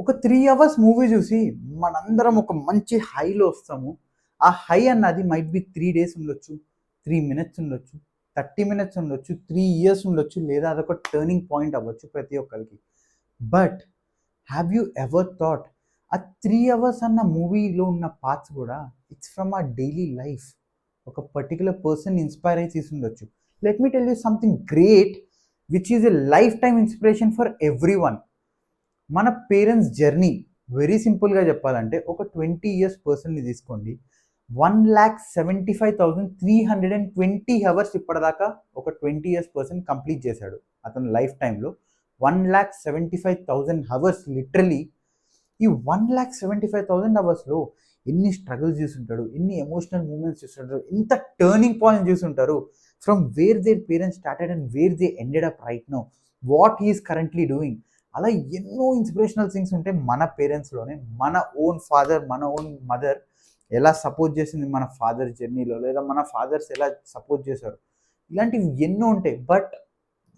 ఒక 3 hours movie చూసి మనందరం ఒక మంచి హైలో వస్తాము. ఆ హై అన్నది మైట్ బి 3 డేస్ ఉండొచ్చు, 3 మినిట్స్ ఉండొచ్చు, 30 మినిట్స్ ఉండొచ్చు, 3 ఇయర్స్ ఉండొచ్చు, లేదా అదొక టర్నింగ్ పాయింట్ అవ్వచ్చు ప్రతి ఒక్కరికి. But have you ever thought ఆ 3 అవర్స్ అన్న మూవీలో ఉన్న పార్ట్స్ కూడా it's from our daily life. ఒక పర్టిక్యులర్ పర్సన్ ఇన్‌స్పైర్ అయ్యి తీసుండొచ్చు. Let me tell you something great which is a life time inspiration for everyone. మన పేరెంట్స్ జర్నీ వెరీ సింపుల్గా చెప్పాలంటే ఒక 20 ఇయర్స్ పర్సన్ని తీసుకోండి. 1,75,320 అవర్స్ ఇప్పటిదాకా ఒక 20 ఇయర్స్ పర్సన్ కంప్లీట్ చేశాడు అతను లైఫ్ టైంలో. 1,75,000 అవర్స్ లిటరలీ. ఈ 1,75,000 అవర్స్లో ఎన్ని స్ట్రగుల్స్ చూసుంటాడు, ఎన్ని ఎమోషనల్ మూమెంట్స్ చూస్తుంటారు, ఎంత టర్నింగ్ పాయింట్ చూసుంటారు. From where their parents started and where they ended up right now, what he is currently doing. అలా ఎన్నో ఇన్స్పిరేషనల్ థింగ్స్ ఉంటాయి మన పేరెంట్స్లోనే. మన ఓన్ ఫాదర్, మన ఓన్ మదర్ ఎలా సపోర్ట్ చేసింది మన ఫాదర్ జర్నీలో, లేదా మన ఫాదర్స్ ఎలా సపోర్ట్ చేశారు, ఇలాంటివి ఎన్నో ఉంటాయి. But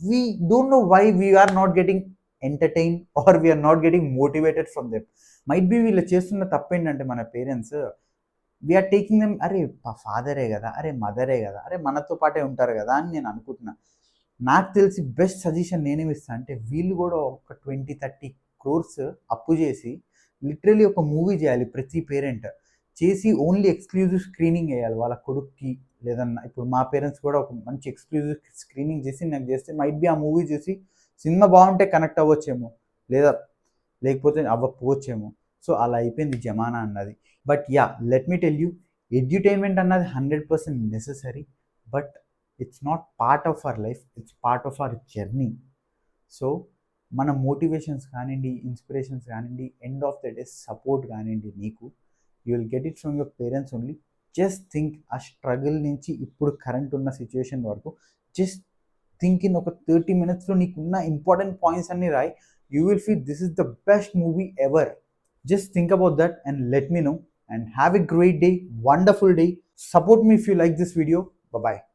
we don't know why we are not getting entertain or we are not getting motivated from them. Might be వీళ్ళు చేస్తున్న తప్పేంటంటే మన పేరెంట్స్ వీఆర్ టేకింగ్ దెమ్, అరే ఫాదరే కదా, అరే మదరే కదా, అరే మనతో పాటే ఉంటారు కదా అని నేను అనుకుంటున్నా. నాకు తెలిసి బెస్ట్ సజెషన్ నేనేమి ఇస్తాను అంటే వీళ్ళు కూడా ఒక 20-30 క్రోర్స్ అప్పు చేసి లిటరలీ ఒక మూవీ చేయాలి ప్రతి పేరెంట్. చేసి ఓన్లీ ఎక్స్క్లూజివ్ స్క్రీనింగ్ వేయాలి వాళ్ళ కొడుక్కి. లేదన్నా ఇప్పుడు మా పేరెంట్స్ కూడా ఒక మంచి ఎక్స్క్లూజివ్ స్క్రీనింగ్ చేసి నాకు చేస్తే మైట్ బి ఆ మూవీ చూసి సినిమా బాగుంటే కనెక్ట్ అవ్వచ్చేమో, లేదా లేకపోతే అవ్వకపోవచ్చేమో. సో అలా అయిపోయింది జమానా అన్నది. But yeah, let me tell you, edutainment అన్నది 100% necessary. But it's not part of our life, it's part of our journey. So మన మోటివేషన్స్ కానివ్వండి, ఇన్స్పిరేషన్స్ కానివ్వండి, end of the day support కానివ్వండి, నీకు you will get it from your parents only. Just think ఆ struggle నుంచి ఇప్పుడు current ఉన్న situation వరకు జస్ట్ థింక్ ఇన్ ఒక 30 మినిట్స్లో నీకున్న ఇంపార్టెంట్ పాయింట్స్ అన్ని రాయి. You will feel this is the best movie ever. Just think about that and let me know. And have a great day, wonderful day. Support me if you like this video. Bye bye.